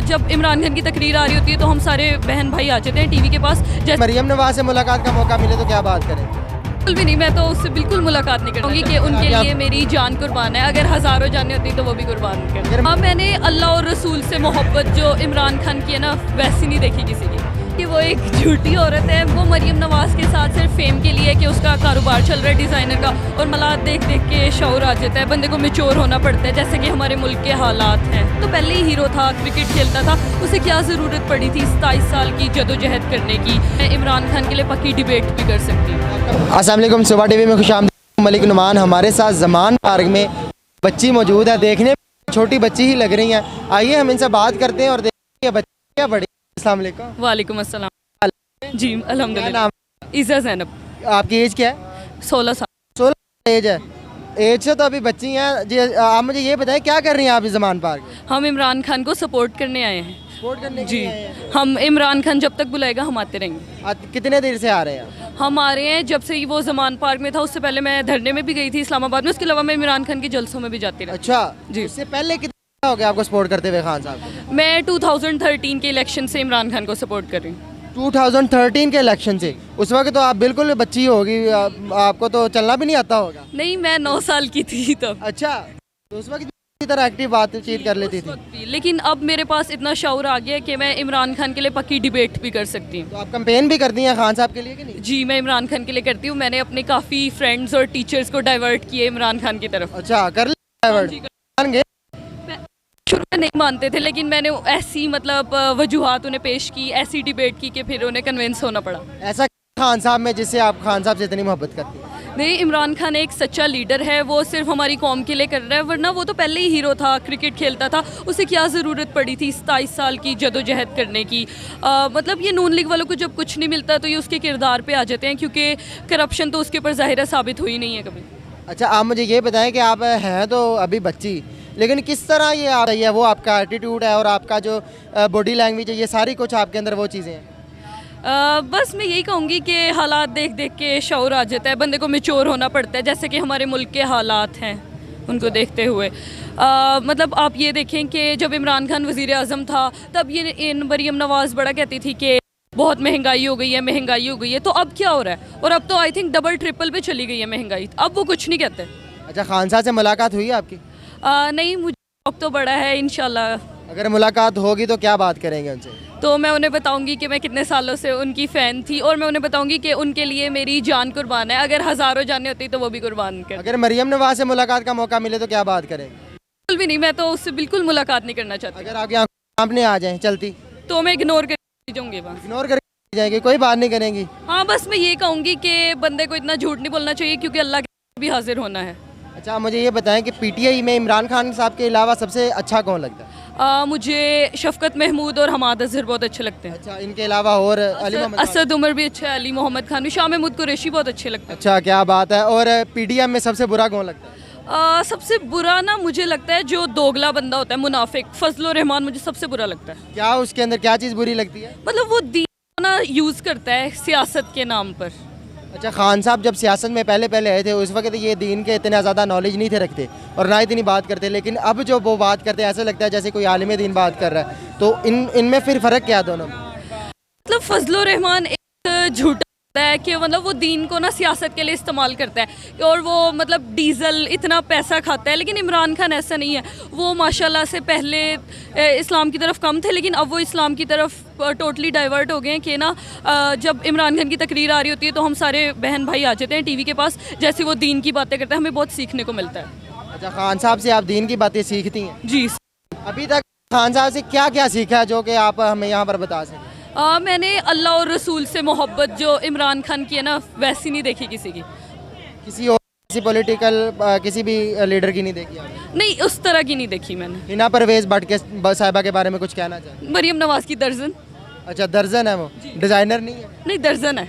जब इमरान खान की तकरीर आ रही होती है तो हम सारे बहन भाई आ जाते हैं टीवी के पास। जैसे मरियम नवाज से मुलाकात का मौका मिले तो क्या बात करें? बिल्कुल भी नहीं, मैं तो उससे बिल्कुल मुलाकात नहीं करूँगी कि उनके लिए मेरी जान कुर्बान है। अगर हज़ारों जानें होती तो वो भी कुर्बान कर। हाँ, मैंने अल्लाह और रसूल से मोहब्बत जो इमरान खान की है ना, वैसी नहीं देखी किसी की। कि वो एक झूठी औरत है, वो मरियम नवाज़ के साथ सिर्फ फेम के लिए कि उसका कारोबार चल रहा है डिज़ाइनर का, और मलाद देख देख के शऊर आ जाता है, बंदे को मैच्योर होना पड़ता है, जैसे कि हमारे मुल्क के हालात हैं। तो पहले ही हीरो था, क्रिकेट खेलता था, उसे क्या ज़रूरत पड़ी थी 27 साल की जदोजहद करने की? मैं इमरान खान के लिए पक्की डिबेट भी कर सकती हूँ। अस्सलाम वालेकुम, सुबह टीवी में खुशामदीद। मलिक नुमान हमारे साथ ज़मान पार्क में बच्ची मौजूद है, देखने में छोटी बच्ची ही लग रही हैं। आइए हम इनसे बात करते हैं और देखते हैं बच्ची क्या बड़ी। अस्सलाम वालेकुम। वालेकुम अस्सलाम। जी अल्हम्दुलिल्लाह। इज़ा ज़ैनब। आपकी एज क्या है? 16 साल। 16 एज है। एज से तो अभी बच्ची हैं जी। आप मुझे ये बताएं क्या कर रही हैं आप इस ज़मान पार्क में? हम इमरान खान को सपोर्ट करने आए हैं। सपोर्ट करने के जी, लिए आए हैं? हम इमरान खान जब तक बुलाएगा हम आते रहेंगे। कितने देर से आ रहे हैं? हम आ रहे हैं जब से वो ज़मान पार्क में था, उससे पहले मैं धरने में भी गई थी इस्लामाबाद में, उसके अलावा मैं इमरान खान के जलसों में भी जाती रही। अच्छा जी। इससे पहले कितना हो गया आपको सपोर्ट करते हुए खान साहब को? मैं 2013 के इलेक्शन से इमरान खान को सपोर्ट कर रही हूँ। 2013 के इलेक्शन से? उस वक्त तो आप बिल्कुल बच्ची होगी, आपको तो चलना भी नहीं आता होगा। नहीं, मैं 9 साल की थी तब। अच्छा, तो उस वक्त इसी तरह एक्टिव बातचीत कर लेती उस थी। वक्त भी। लेकिन अब मेरे पास इतना शऊर आ गया है कि मैं इमरान खान के लिए पक्की डिबेट भी कर सकती हूँ। तो आप कैंपेन भी करती हैं खान साहब के लिए कि नहीं? जी, मैं इमरान खान के लिए करती हूँ। मैंने अपने काफ़ी फ्रेंड्स और टीचर्स को डाइवर्ट किए इमरान खान की तरफ। अच्छा, कर लिया डाइवर्ट? जी, मान गए? शुरू में नहीं मानते थे, लेकिन मैंने ऐसी मतलब वजूहात उन्हें पेश की, ऐसी डिबेट की कि फिर उन्हें कन्विंस होना पड़ा। ऐसा खान साहब में जिससे आप खान साहब से इतनी मोहब्बत करती हैं? नहीं, इमरान खान एक सच्चा लीडर है, वो सिर्फ हमारी कौम के लिए कर रहा है, वरना वो तो पहले ही हीरो था, क्रिकेट खेलता था, उसे क्या ज़रूरत पड़ी थी 27 साल की जदोजहद करने की? मतलब ये नून लीग वालों को जब कुछ नहीं मिलता तो ये उसके किरदार पे आ जाते हैं, क्योंकि करप्शन तो उसके ऊपर ज़ाहिर है साबित हुई नहीं है कभी। अच्छा, आप मुझे ये बताएं कि आप हैं तो अभी बच्ची, लेकिन किस तरह ये आ रही है? वो आपका एटीट्यूड है और आपका जो बॉडी लैंग्वेज है, ये सारी कुछ आपके अंदर वो चीज़ें हैं? बस मैं यही कहूँगी कि हालात देख देख के शऊर आ जाता है, बंदे को मैच्योर होना पड़ता है, जैसे कि हमारे मुल्क के हालात हैं उनको देखते हुए। मतलब आप ये देखें कि जब इमरान खान वज़ीर आज़म था तब ये मरियम नवाज़ बड़ा कहती थी कि बहुत महंगाई हो गई है, महंगाई हो गई है। तो अब क्या हो रहा है? और अब तो आई थिंक डबल ट्रिपल पे चली गई है महंगाई। अब वो कुछ नहीं कहते। अच्छा, खान साहब से मुलाकात हुई है आपकी? नहीं, मुझे शौक तो बड़ा है, इंशाल्लाह। अगर मुलाकात होगी तो क्या बात करेंगे उनसे? तो मैं उन्हें बताऊंगी कि मैं कितने सालों से उनकी फ़ैन थी, और मैं उन्हें बताऊंगी कि उनके लिए मेरी जान कुर्बान है। अगर हज़ारों जानें होती तो वो भी कुर्बान कर। अगर मरियम नवाज से मुलाकात का मौका मिले तो क्या बात करेंगे? बिल्कुल भी नहीं, मैं तो उससे बिल्कुल मुलाकात नहीं करना चाहती। अगर आपके सामने आ जाएं चलती तो मैं इग्नोर कर जाऊँगी वहाँ। इग्नोर करके जाएंगे, कोई बात नहीं करेंगी? हाँ, बस मैं ये कहूँगी कि बंदे को इतना झूठ नहीं बोलना चाहिए, क्योंकि अल्लाह के भी हाजिर होना है। अच्छा, मुझे ये बताएं कि पीटीआई में इमरान खान साहब के अलावा सबसे अच्छा कौन लगता है? मुझे शफकत महमूद और हमाद अजहर बहुत अच्छे लगते हैं। अच्छा, इनके अलावा और अली मोहम्मद खान? असद उमर भी अच्छा है, अली मोहम्मद खान भी, शाह महमूद कुरैशी बहुत अच्छे लगते हैं। अच्छा, क्या बात है। और पीडीएम में सबसे बुरा कौन लगता है? सबसे बुरा ना मुझे लगता है जो दोगला बंदा होता है, मुनाफिक, फजल रहमान मुझे सबसे बुरा लगता है। क्या उसके अंदर क्या चीज़ बुरी लगती है? मतलब वो दीन ना यूज़ करता है सियासत के नाम पर। अच्छा, खान साहब जब सियासत में पहले पहले आए थे उस वक्त ये दीन के इतने ज़्यादा नॉलेज नहीं थे रखते और ना इतनी बात करते, लेकिन अब जो वो बात करते हैं ऐसा लगता है जैसे कोई आलिम दीन बात कर रहा है। तो इनमें फिर फ़र्क क्या दोनों में? मतलब फजल रहमान एक झूठा है कि मतलब वो दीन को ना सियासत के लिए इस्तेमाल करता है, और वो मतलब डीजल इतना पैसा खाता है। लेकिन इमरान खान ऐसा नहीं है, वो माशाल्लाह से पहले इस्लाम की तरफ कम थे, लेकिन अब वो इस्लाम की तरफ टोटली डाइवर्ट हो गए हैं कि ना जब इमरान खान की तकरीर आ रही होती है तो हम सारे बहन भाई आ जाते हैं टीवी के पास, जैसे वो दीन की बातें करते हैं, हमें बहुत सीखने को मिलता है। अच्छा, खान साहब से आप दीन की बातें सीखती हैं? जी। अभी तक खान साहब से क्या क्या सीखा है जो कि आप हमें यहाँ पर बता सकें? मैंने अल्लाह और रसूल से मोहब्बत जो इमरान खान की है ना, वैसी नहीं देखी किसी की। किसी और किसी पॉलिटिकल किसी भी लीडर की नहीं देखी आपने? नहीं, उस तरह की नहीं देखी मैंने। हिना परवेज भट्ट के साहिबा के बारे में कुछ कहना चाहें? मरियम नवाज की दर्जन। अच्छा, दर्जन है वो, डिज़ाइनर नहीं है? नहीं, दर्जन है।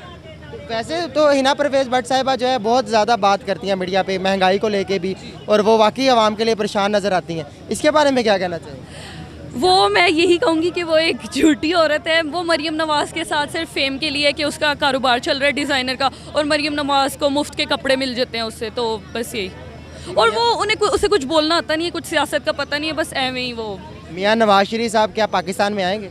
वैसे तो हिना परवेज भट्ट साहिबा जो है बहुत ज़्यादा बात करती हैं मीडिया पे, महंगाई को लेके भी, और वो वाकई आवाम के लिए परेशान नज़र आती हैं। इसके बारे में क्या कहना चाहिए? वो मैं यही कहूँगी कि वो एक झूठी औरत है। वो मरियम नवाज़ के साथ सिर्फ फेम के लिए कि उसका कारोबार चल रहा है डिज़ाइनर का, और मरियम नवाज़ को मुफ्त के कपड़े मिल जाते हैं उससे, तो बस यही। और वो उसे कुछ बोलना आता नहीं है, कुछ सियासत का पता नहीं है, बस एवं ही वो मियाँ नवाज शरीफ साहब क्या पाकिस्तान में आएंगे?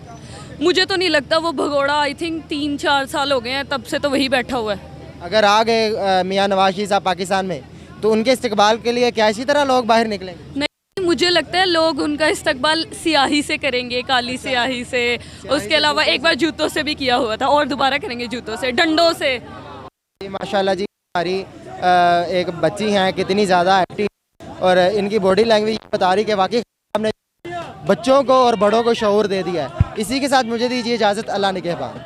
मुझे तो नहीं लगता। वो भगोड़ा आई थिंक 3-4 साल हो गए हैं, तब से तो वही बैठा हुआ है। अगर आ गए मियाँ नवाज शरीफ साहब पाकिस्तान में, तो उनके इस्तकबाल के लिए क्या इसी तरह लोग बाहर निकलेंगे? नहीं, मुझे लगता है लोग उनका इस्तकबाल स्याही से करेंगे, काली स्याही से। उसके अलावा एक बार जूतों से भी किया हुआ था, और दोबारा करेंगे जूतों से, डंडों से। माशाल्लाह जी, हमारी एक बच्ची हैं, कितनी ज़्यादा एक्टिव, और इनकी बॉडी लैंग्वेज बता रही कि वाकई हमने बच्चों को और बड़ों को शऊर दे दिया है। इसी के साथ मुझे दीजिए इजाज़त। अल्लाह निगहबान।